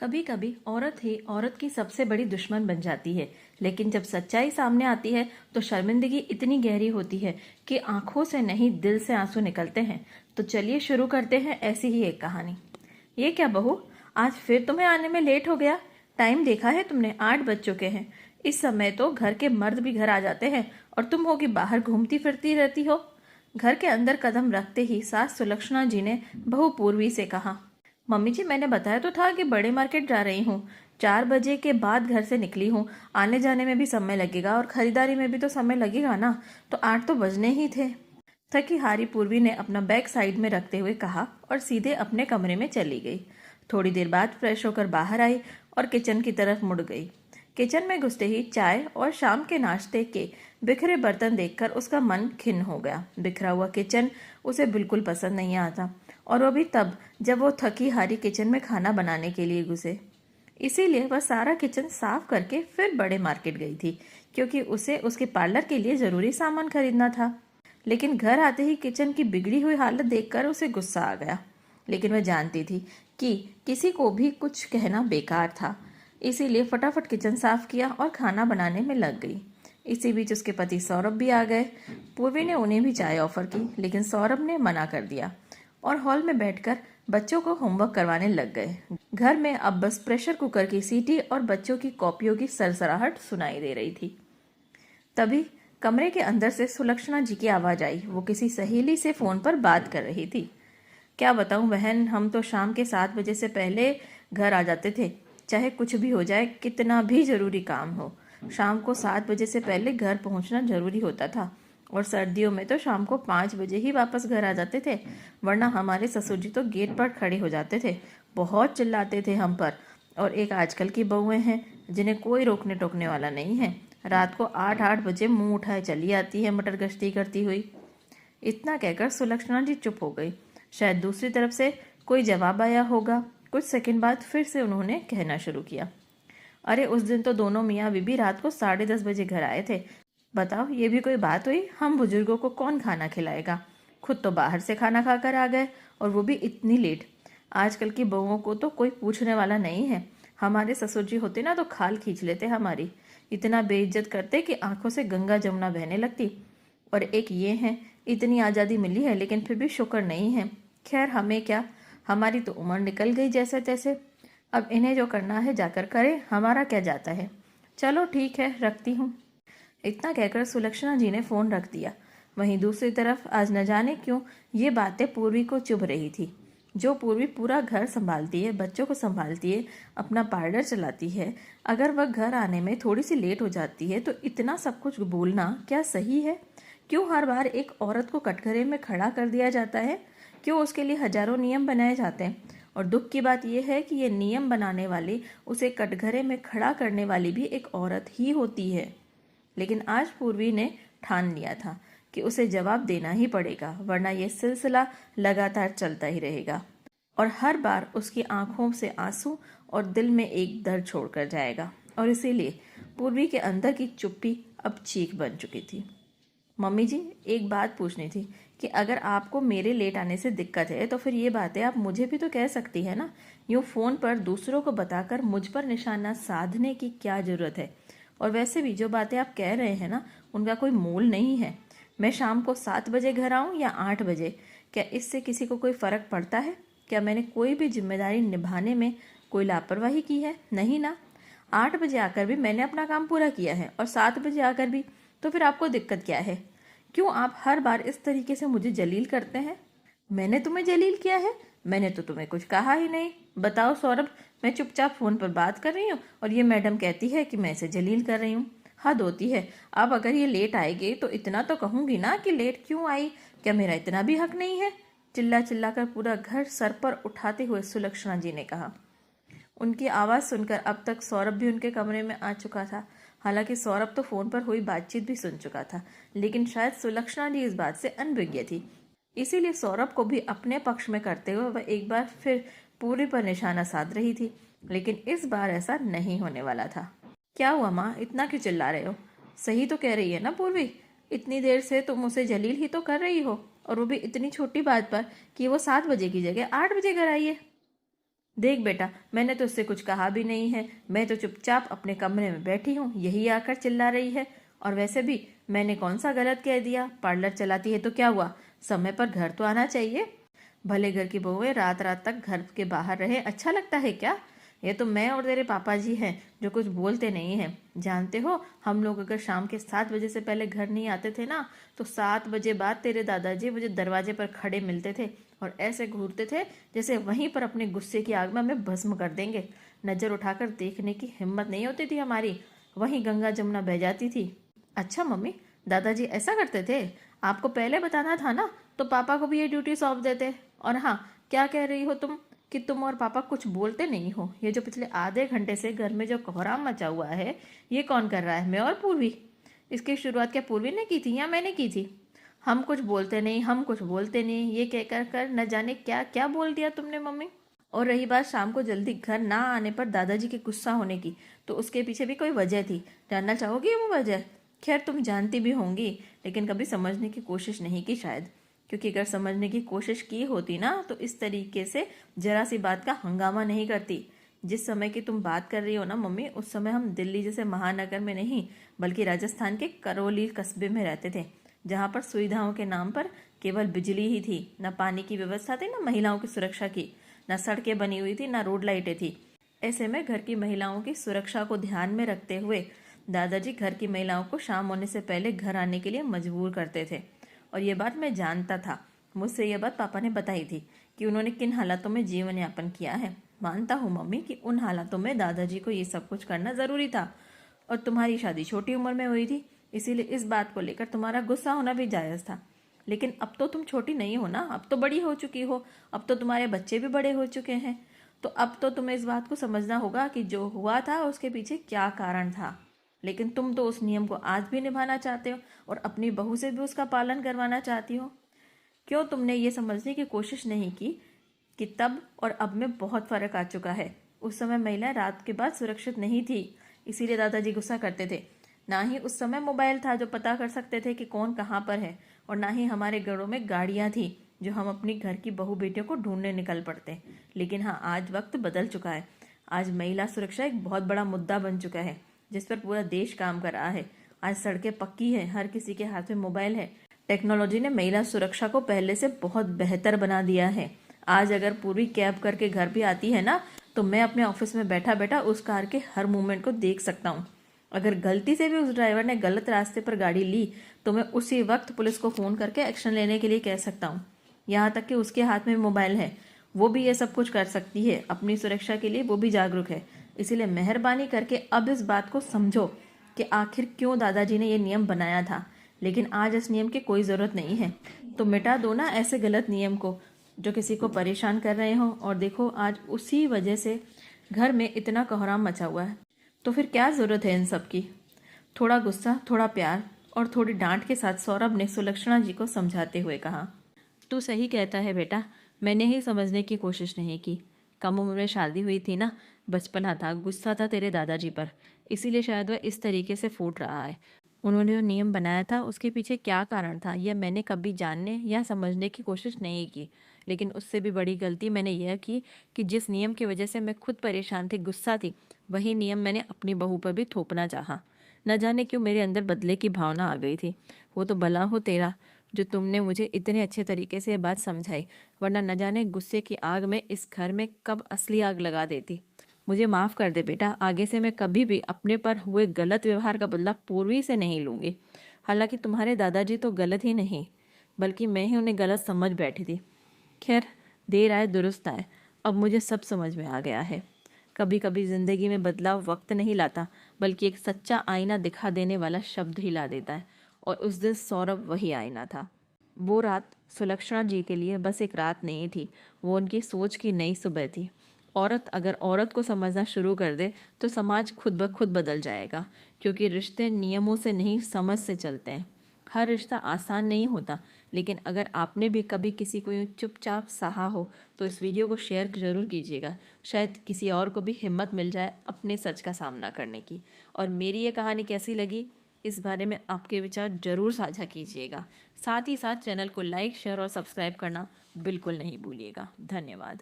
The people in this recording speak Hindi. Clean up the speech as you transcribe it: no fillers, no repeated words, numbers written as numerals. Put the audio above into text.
कभी कभी औरत ही औरत की सबसे बड़ी दुश्मन बन जाती है। लेकिन जब सच्चाई सामने आती है तो शर्मिंदगी इतनी गहरी होती है कि आंखों से नहीं दिल से आंसू निकलते हैं। तो चलिए शुरू करते हैं ऐसी ही एक कहानी। ये क्या बहू, आज फिर तुम्हें आने में लेट हो गया। टाइम देखा है तुमने? 8 बज चुके हैं। इस समय तो घर के मर्द भी घर आ जाते हैं और तुम हो कि बाहर घूमती फिरती रहती हो। घर के अंदर कदम रखते ही सास सुलक्षणा जी ने बहू पूर्वी से कहा, मम्मी जी मैंने बताया तो था कि बड़े मार्केट जा रही हूँ। 4 बजे के बाद घर से निकली हूँ। आने जाने में भी समय लगेगा और खरीदारी में भी तो समय लगेगा ना। तो 8 तो बजने ही थे। थकी हारी पूर्वी ने अपना बैग साइड में रखते हुए कहा और सीधे अपने कमरे में चली गई। थोड़ी देर बाद फ्रेश होकर बाहर आई और किचन की तरफ मुड़ गई। किचन में घुसते ही चाय और शाम के नाश्ते के बिखरे बर्तन देखकर उसका मन खिन्न हो गया। बिखरा हुआ किचन उसे बिल्कुल पसंद नहीं आता, और वो भी तब जब वो थकी हारी किचन में खाना बनाने के लिए घुसे। इसीलिए वह सारा किचन साफ करके फिर बड़े मार्केट गई थी, क्योंकि उसे उसके पार्लर के लिए जरूरी सामान खरीदना था। लेकिन घर आते ही किचन की बिगड़ी हुई हालत देखकर उसे गुस्सा आ गया। लेकिन वह जानती थी कि किसी को भी कुछ कहना बेकार था। इसीलिए फटाफट किचन साफ किया और खाना बनाने में लग गई। इसी बीच उसके पति सौरभ भी आ गए। पूर्वी ने उन्हें भी चाय ऑफर की, लेकिन सौरभ ने मना कर दिया और हॉल में बैठकर बच्चों को होमवर्क करवाने लग गए। घर में अब बस प्रेशर कुकर की सीटी और बच्चों की कॉपियों की सरसराहट सुनाई दे रही थी। तभी कमरे के अंदर से सुलक्षणा जी की आवाज आई। वो किसी सहेली से फोन पर बात कर रही थी। क्या बताऊं बहन, हम तो शाम के 7 बजे से पहले घर आ जाते थे, चाहे कुछ भी हो जाए, कितना भी जरूरी काम हो। शाम को 7 बजे से पहले घर पहुंचना जरूरी होता था, और सर्दियों में तो शाम को 5 बजे ही वापस घर आ जाते थे। वरना हमारे ससुर जी तो गेट पर खड़े हो जाते थे, बहुत चिल्लाते थे हम पर। और एक आजकल की बहुएं हैं जिन्हें कोई रोकने टोकने वाला नहीं है। रात को 8-8 बजे मुंह उठाए चली आती है मटर गश्ती करती हुई। इतना कहकर सुलक्षणा जी चुप हो गई। शायद दूसरी तरफ से कोई जवाब आया होगा। कुछ सेकंड बाद फिर से उन्होंने कहना शुरू किया, अरे उस दिन तो दोनों मियाँ बीबी रात को 10:30 बजे घर आए थे। बताओ, ये भी कोई बात हुई? हम बुजुर्गों को कौन खाना खिलाएगा? खुद तो बाहर से खाना खाकर आ गए, और वो भी इतनी लेट। आजकल की बहुओं को तो कोई पूछने वाला नहीं है। हमारे ससुर जी होते ना तो खाल खींच लेते हमारी। इतना बेइज्जत करते कि आंखों से गंगा जमुना बहने लगती। और एक ये है, इतनी आज़ादी मिली है लेकिन फिर भी शुक्र नहीं है। खैर हमें क्या, हमारी तो उम्र निकल गई जैसे तैसे। अब इन्हें जो करना है जाकर करें, हमारा क्या जाता है। चलो ठीक है, रखती हूँ। इतना कहकर सुलक्षणा जी ने फोन रख दिया। वहीं दूसरी तरफ आज न जाने क्यों ये बातें पूर्वी को चुभ रही थी। जो पूर्वी पूरा घर संभालती है, बच्चों को संभालती है, अपना पार्लर चलाती है, अगर वह घर आने में थोड़ी सी लेट हो जाती है तो इतना सब कुछ बोलना क्या सही है? क्यों हर बार एक औरत को कटघरे में खड़ा कर दिया जाता है? क्यों उसके लिए हजारों नियम बनाए जाते हैं? और दुख की बात यह है कि ये नियम बनाने वाली, उसे कटघरे में खड़ा करने वाली भी एक औरत ही होती है। लेकिन आज पूर्वी ने ठान लिया था कि उसे जवाब देना ही पड़ेगा, वरना यह सिलसिला लगातार चलता ही रहेगा और हर बार उसकी आंखों से आंसू और दिल में एक दर्द छोड़कर जाएगा। और इसीलिए पूर्वी के अंदर की चुप्पी अब चीख बन चुकी थी। मम्मी जी, एक बात पूछनी थी कि अगर आपको मेरे लेट आने से दिक्कत है तो फिर ये बातें आप मुझे भी तो कह सकती है ना। यूँ फ़ोन पर दूसरों को बताकर मुझ पर निशाना साधने की क्या ज़रूरत है? और वैसे भी जो बातें आप कह रहे हैं ना, उनका कोई मोल नहीं है। मैं शाम को 7 बजे घर आऊँ या 8 बजे, क्या इससे किसी को कोई फ़र्क पड़ता है? क्या मैंने कोई भी जिम्मेदारी निभाने में कोई लापरवाही की है? नहीं ना। 8 बजे आकर भी मैंने अपना काम पूरा किया है, और 7 बजे आकर भी। तो फिर आपको दिक्कत क्या है? क्यों आप हर बार इस तरीके से मुझे जलील करते हैं? मैंने तुम्हें जलील किया है? मैंने तो तुम्हें कुछ कहा ही नहीं। बताओ सौरभ, मैं चुपचाप फोन पर बात कर रही हूँ और ये मैडम कहती है कि मैं इसे जलील कर रही हूँ। हद होती है। अब अगर ये लेट आएगी तो इतना तो कहूंगी ना कि लेट क्यों आई। क्या मेरा इतना भी हक नहीं है? चिल्ला चिल्ला कर पूरा घर सर पर उठाते हुए सुलक्षणा जी ने कहा। उनकी आवाज़ सुनकर अब तक सौरभ भी उनके कमरे में आ चुका था। हालांकि सौरभ तो फोन पर हुई बातचीत भी सुन चुका था, लेकिन शायद सुलक्षणा जी इस बात से अनभिज्ञ थी। इसीलिए सौरभ को भी अपने पक्ष में करते हुए वह एक बार फिर पूरी पर निशाना साध रही थी। लेकिन इस बार ऐसा नहीं होने वाला था। क्या हुआ माँ, इतना क्यों चिल्ला रहे हो? सही तो कह रही है ना पूर्वी? इतनी देर से तुम उसे जलील ही तो कर रही हो, और वो भी इतनी छोटी बात पर कि वो 7 बजे की जगह 8 बजे घर आई है। देख बेटा, मैंने तो उससे कुछ कहा भी नहीं है, मैं तो चुपचाप अपने कमरे में बैठी हूँ, यही आकर चिल्ला रही है। और वैसे भी मैंने कौन सा गलत कह दिया? पार्लर चलाती है तो क्या हुआ, समय पर घर तो आना चाहिए। भले घर की बहुएं रात रात तक घर के बाहर रहे, अच्छा लगता है क्या? ये तो मैं और तेरे पापा जी हैं जो कुछ बोलते नहीं हैं। जानते हो, हम लोग अगर शाम के 7 बजे से पहले घर नहीं आते थे ना, तो 7 बजे बाद तेरे दादाजी मुझे दरवाजे पर खड़े मिलते थे और ऐसे घूरते थे जैसे वहीं पर अपने गुस्से की आग में हमें भस्म कर देंगे। नजर उठाकर देखने की हिम्मत नहीं होती थी हमारी, वहीं गंगा जमुना बह जाती थी। अच्छा मम्मी, दादाजी ऐसा करते थे? आपको पहले बताना था ना, तो पापा को भी ये ड्यूटी सौंप देते। और हाँ, क्या कह रही हो तुम कि तुम और पापा कुछ बोलते नहीं हो? ये जो पिछले आधे घंटे से घर में जो कोहराम मचा हुआ है, ये कौन कर रहा है? मैं और पूर्वी? इसकी शुरुआत क्या पूर्वी ने की थी या मैंने की थी? हम कुछ बोलते नहीं, हम कुछ बोलते नहीं, ये कहकर कर न जाने क्या क्या बोल दिया तुमने मम्मी। और रही बात शाम को जल्दी घर ना आने पर दादाजी के गुस्सा होने की, तो उसके पीछे भी कोई वजह थी। जानना चाहोगी वो वजह? खैर तुम जानती भी होंगी, लेकिन कभी समझने की कोशिश नहीं की शायद। क्योंकि अगर समझने की कोशिश की होती ना, तो इस तरीके से जरा सी बात का हंगामा नहीं करती। जिस समय की तुम बात कर रही हो ना मम्मी, उस समय हम दिल्ली जैसे महानगर में नहीं, बल्कि राजस्थान के करौली कस्बे में रहते थे, जहाँ पर सुविधाओं के नाम पर केवल बिजली ही थी, न पानी की व्यवस्था थी, न महिलाओं की सुरक्षा की, न सड़कें बनी हुई थी, न रोड लाइटें थी। ऐसे में घर की महिलाओं की सुरक्षा को ध्यान में रखते हुए दादाजी घर की महिलाओं को शाम होने से पहले घर आने के लिए मजबूर करते थे। और ये बात मैं जानता था, मुझसे यह बात पापा ने बताई थी कि उन्होंने किन हालातों में जीवन यापन किया है। मानता हूँ मम्मी कि उन हालातों में दादाजी को ये सब कुछ करना जरूरी था, और तुम्हारी शादी छोटी उम्र में हुई थी, इसीलिए इस बात को लेकर तुम्हारा गुस्सा होना भी जायज़ था। लेकिन अब तो तुम छोटी नहीं हो ना, अब तो बड़ी हो चुकी हो, अब तो तुम्हारे बच्चे भी बड़े हो चुके हैं। तो अब तो तुम्हें इस बात को समझना होगा कि जो हुआ था उसके पीछे क्या कारण था। लेकिन तुम तो उस नियम को आज भी निभाना चाहते हो और अपनी बहू से भी उसका पालन करवाना चाहती हो। क्यों तुमने ये समझने की कोशिश नहीं की कि तब और अब में बहुत फर्क आ चुका है? उस समय महिलाएं रात के बाद सुरक्षित नहीं थी, इसीलिए दादाजी गुस्सा करते थे। ना ही उस समय मोबाइल था जो पता कर सकते थे कि कौन कहाँ पर है, और ना ही हमारे घरों में गाड़ियाँ थी जो हम अपनी घर की बहू बेटियों को ढूंढने निकल पड़ते। लेकिन हाँ, आज वक्त बदल चुका है। आज महिला सुरक्षा एक बहुत बड़ा मुद्दा बन चुका है, जिस पर पूरा देश काम कर रहा है। आज सड़कें पक्की हैं, हर किसी के हाथ में मोबाइल है। टेक्नोलॉजी ने महिला सुरक्षा को पहले से बहुत बेहतर बना दिया है। आज अगर पूरी कैब करके घर भी आती है ना, तो मैं अपने ऑफिस में बैठा बैठा उस कार के हर मूवमेंट को देख सकता हूँ। अगर गलती से भी उस ड्राइवर ने गलत रास्ते पर गाड़ी ली, तो मैं उसी वक्त पुलिस को फ़ोन करके एक्शन लेने के लिए कह सकता हूँ। यहाँ तक कि उसके हाथ में मोबाइल है, वो भी ये सब कुछ कर सकती है। अपनी सुरक्षा के लिए वो भी जागरूक है। इसीलिए मेहरबानी करके अब इस बात को समझो कि आखिर क्यों दादाजी ने ये नियम बनाया था। लेकिन आज इस नियम की कोई ज़रूरत नहीं है, तो मिटा दो ना ऐसे गलत नियम को जो किसी को परेशान कर रहे हो। और देखो, आज उसी वजह से घर में इतना कोहराम मचा हुआ है। तो फिर क्या ज़रूरत है इन सब की? थोड़ा गुस्सा, थोड़ा प्यार और थोड़ी डांट के साथ सौरभ ने सुलक्षणा जी को समझाते हुए कहा, तू सही कहता है बेटा, मैंने ही समझने की कोशिश नहीं की। कम उम्र में शादी हुई थी ना, बचपना था, गुस्सा था तेरे दादाजी पर, इसीलिए शायद वह इस तरीके से फूट रहा है। उन्होंने जो नियम बनाया था उसके पीछे क्या कारण था, यह मैंने कभी जानने या समझने की कोशिश नहीं की। लेकिन उससे भी बड़ी गलती मैंने यह की कि जिस नियम की वजह से मैं खुद परेशान थी, गुस्सा थी, वही नियम मैंने अपनी बहू पर भी थोपना चाहा। न जाने क्यों मेरे अंदर बदले की भावना आ गई थी। वो तो भला हो तेरा जो तुमने मुझे इतने अच्छे तरीके से ये बात समझाई, वरना न जाने गुस्से की आग में इस घर में कब असली आग लगा देती। मुझे माफ़ कर दे बेटा, आगे से मैं कभी भी अपने पर हुए गलत व्यवहार का बदला पूर्वी से नहीं लूँगी। हालांकि तुम्हारे दादाजी तो गलत ही नहीं, बल्कि मैं ही उन्हें गलत समझ बैठी थी। खैर, देर आए दुरुस्त आए, अब मुझे सब समझ में आ गया है। कभी कभी ज़िंदगी में बदलाव वक्त नहीं लाता, बल्कि एक सच्चा आईना दिखा देने वाला शब्द ही ला देता है। और उस दिन सौरभ वही आईना था। वो रात सुलक्षणा जी के लिए बस एक रात नहीं थी, वो उनकी सोच की नई सुबह थी। औरत अगर औरत को समझना शुरू कर दे तो समाज खुद ब खुद बदल जाएगा, क्योंकि रिश्ते नियमों से नहीं, समझ से चलते हैं। हर रिश्ता आसान नहीं होता, लेकिन अगर आपने भी कभी किसी को यूँ चुपचाप सहा हो तो इस वीडियो को शेयर ज़रूर कीजिएगा। शायद किसी और को भी हिम्मत मिल जाए अपने सच का सामना करने की। और मेरी ये कहानी कैसी लगी, इस बारे में आपके विचार ज़रूर साझा कीजिएगा। साथ ही साथ चैनल को लाइक, शेयर और सब्सक्राइब करना बिल्कुल नहीं भूलिएगा। धन्यवाद।